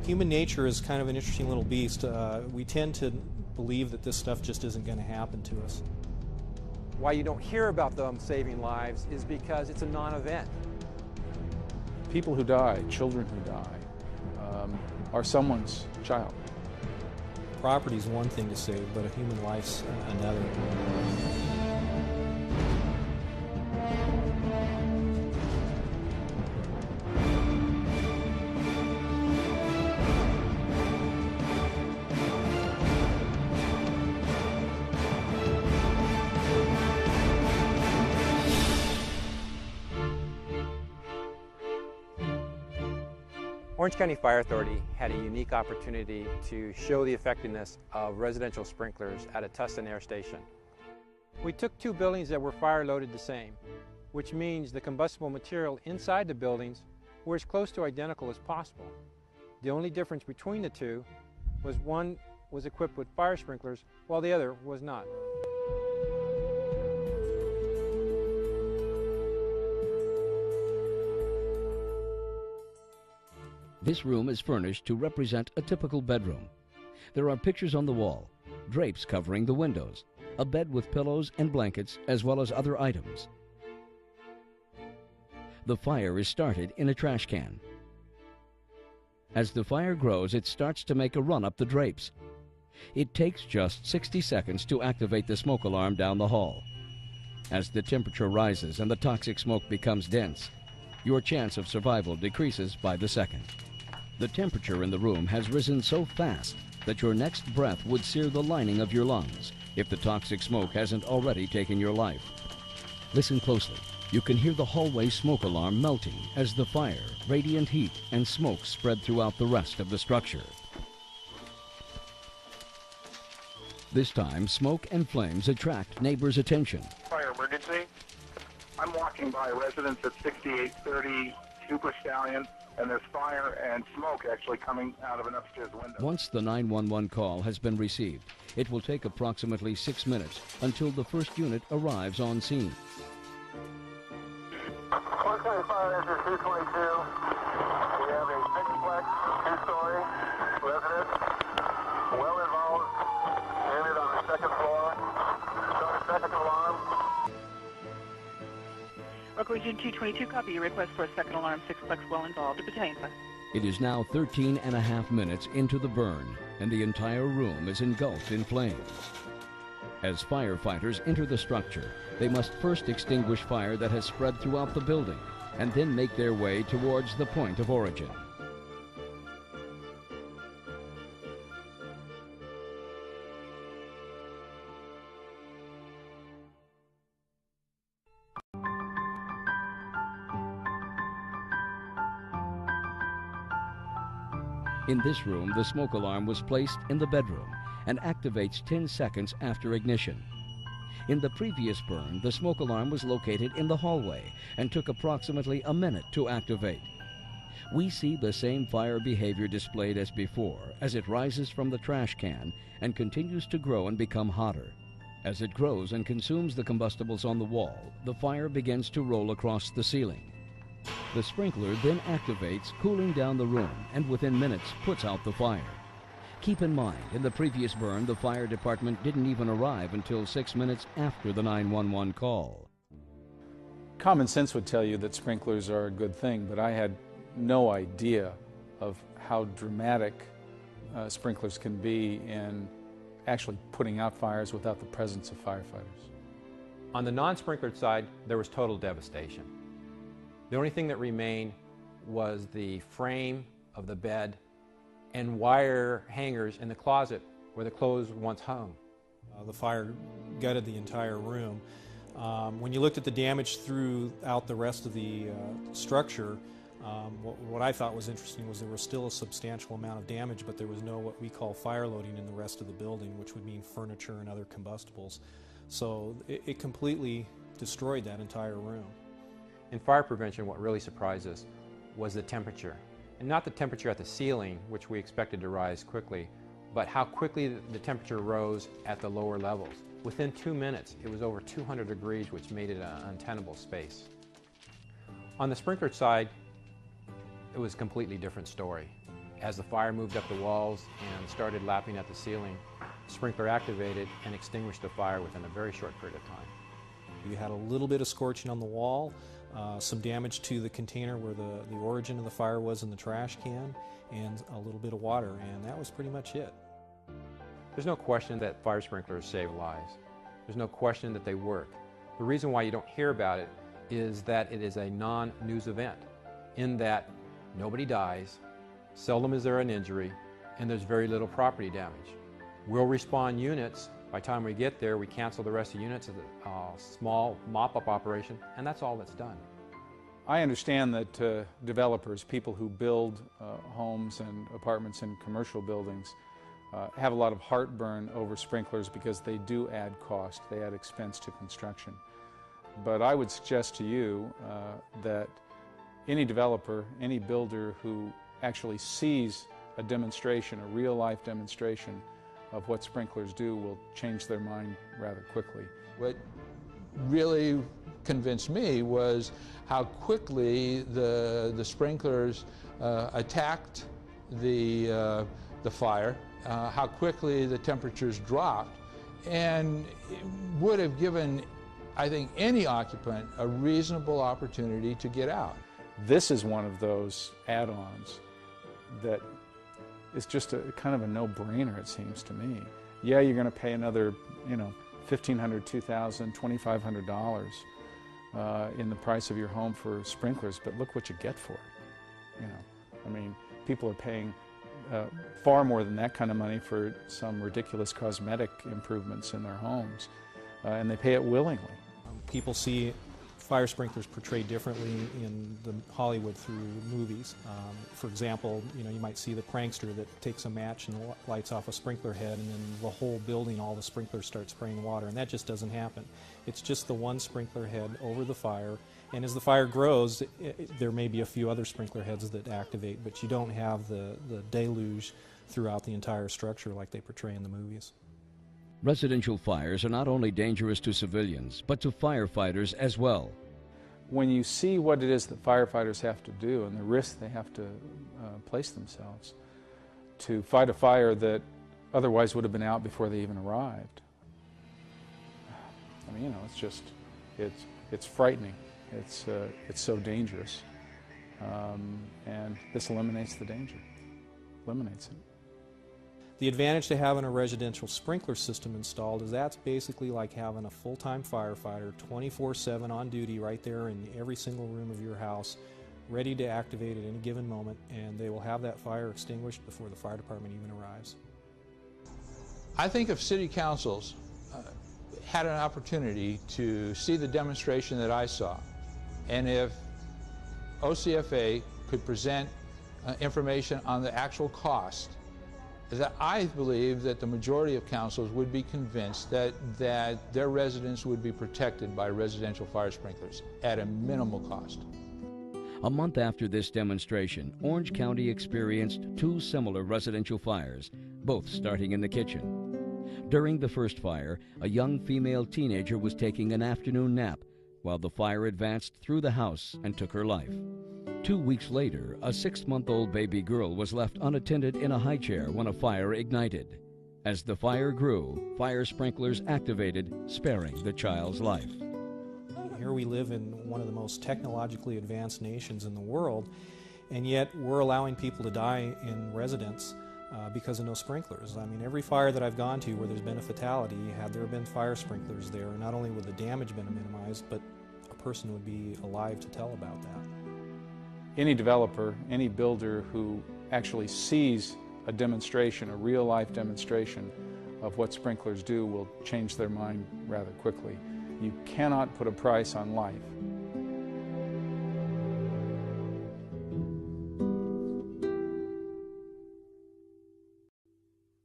Human nature is kind of an interesting little beast. We tend to believe that this stuff just isn't going to happen to us. Why you don't hear about them saving lives is because it's a non-event. People who die, children who die, are someone's child. Property is one thing to save, but a human life's another. Orange County Fire Authority had a unique opportunity to show the effectiveness of residential sprinklers at a Tustin Air Station. We took two buildings that were fire loaded the same, which means the combustible material inside the buildings were as close to identical as possible. The only difference between the two was one was equipped with fire sprinklers while the other was not. This room is furnished to represent a typical bedroom. There are pictures on the wall, drapes covering the windows, a bed with pillows and blankets, as well as other items. The fire is started in a trash can. As the fire grows, it starts to make a run up the drapes. It takes just 60 seconds to activate the smoke alarm down the hall. As the temperature rises and the toxic smoke becomes dense, your chance of survival decreases by the second. The temperature in the room has risen so fast that your next breath would sear the lining of your lungs if the toxic smoke hasn't already taken your life. Listen closely. You can hear the hallway smoke alarm melting as the fire, radiant heat, and smoke spread throughout the rest of the structure. This time, smoke and flames attract neighbors' attention. Fire emergency. I'm walking by residence at 6830 Super Stallion, and there's fire and smoke actually coming out of an upstairs window. Once the 911 call has been received, it will take approximately 6 minutes until the first unit arrives on scene. Orange County Fire Engine 222. We have a six-plex, two-story residence, well involved unit on the second floor. Start second alarm. Rock Region 222, copy your request for a second alarm, six-plex well involved, battalion 5. It is now 13.5 minutes into the burn, and the entire room is engulfed in flames. As firefighters enter the structure, they must first extinguish fire that has spread throughout the building, and then make their way towards the point of origin. In this room, the smoke alarm was placed in the bedroom and activates 10 seconds after ignition. In the previous burn, the smoke alarm was located in the hallway and took approximately a minute to activate. We see the same fire behavior displayed as before as it rises from the trash can and continues to grow and become hotter. As it grows and consumes the combustibles on the wall, the fire begins to roll across the ceiling. The sprinkler then activates, cooling down the room, and within minutes puts out the fire. Keep in mind, in the previous burn, the fire department didn't even arrive until 6 minutes after the 911 call. Common sense would tell you that sprinklers are a good thing, but I had no idea of how dramatic sprinklers can be in actually putting out fires without the presence of firefighters. On the non-sprinklered side, there was total devastation. The only thing that remained was the frame of the bed and wire hangers in the closet where the clothes once hung. The fire gutted the entire room. When you looked at the damage throughout the rest of the structure, what I thought was interesting was there was still a substantial amount of damage, but there was no what we call fire loading in the rest of the building, which would mean furniture and other combustibles. So it completely destroyed that entire room. In fire prevention, what really surprised us was the temperature. And not the temperature at the ceiling, which we expected to rise quickly, but how quickly the temperature rose at the lower levels. Within 2 minutes, it was over 200 degrees, which made it an untenable space. On the sprinklered side, it was a completely different story. As the fire moved up the walls and started lapping at the ceiling, the sprinkler activated and extinguished the fire within a very short period of time. You had a little bit of scorching on the wall, some damage to the container where the origin of the fire was in the trash can, and a little bit of water, and that was pretty much it. There's no question that fire sprinklers save lives. There's no question that they work. The reason why you don't hear about it is that it is a non-news event, in that nobody dies, seldom is there an injury, and there's very little property damage. We'll respond units. By the time we get there, we cancel the rest of the units as a small mop-up operation, and that's all that's done. I understand that developers, people who build homes and apartments and commercial buildings, have a lot of heartburn over sprinklers because they do add cost, they add expense to construction. But I would suggest to you that any developer, any builder who actually sees a demonstration, a real-life demonstration of what sprinklers do will change their mind rather quickly. What really convinced me was how quickly the sprinklers attacked the fire, how quickly the temperatures dropped, and it would have given, I think, any occupant a reasonable opportunity to get out. This is one of those add-ons that is just a kind of a no-brainer, it seems to me. Yeah, you're going to pay another, $1,500, $2,000, $2,500 in the price of your home for sprinklers, but look what you get for it. I mean, people are paying far more than that kind of money for some ridiculous cosmetic improvements in their homes, and they pay it willingly. People see fire sprinklers portrayed differently in the Hollywood through movies. For example, you might see the prankster that takes a match and lights off a sprinkler head, and then the whole building, all the sprinklers start spraying water, and that just doesn't happen. It's just the one sprinkler head over the fire, and as the fire grows, there may be a few other sprinkler heads that activate, but you don't have the deluge throughout the entire structure like they portray in the movies. Residential fires are not only dangerous to civilians, but to firefighters as well. When you see what it is that firefighters have to do and the risks they have to place themselves to fight a fire that otherwise would have been out before they even arrived, I mean, it's just, it's frightening. It's so dangerous, and this eliminates the danger, eliminates it. The advantage to having a residential sprinkler system installed is that's basically like having a full-time firefighter 24/7 on duty right there in every single room of your house, ready to activate at any given moment, and they will have that fire extinguished before the fire department even arrives. I think if city councils had an opportunity to see the demonstration that I saw, and if OCFA could present information on the actual cost, that I believe that the majority of councils would be convinced that their residents would be protected by residential fire sprinklers at a minimal cost. A month after this demonstration, Orange County experienced two similar residential fires, both starting in the kitchen. During the first fire, a young female teenager was taking an afternoon nap while the fire advanced through the house and took her life. 2 weeks later, a 6-month-old baby girl was left unattended in a high chair when a fire ignited. As the fire grew, fire sprinklers activated, sparing the child's life. Here we live in one of the most technologically advanced nations in the world, and yet we're allowing people to die in residence because of no sprinklers. I mean, every fire that I've gone to where there's been a fatality, had there been fire sprinklers there, not only would the damage been minimized, but a person would be alive to tell about that. Any developer, any builder who actually sees a demonstration, a real-life demonstration of what sprinklers do will change their mind rather quickly. You cannot put a price on life.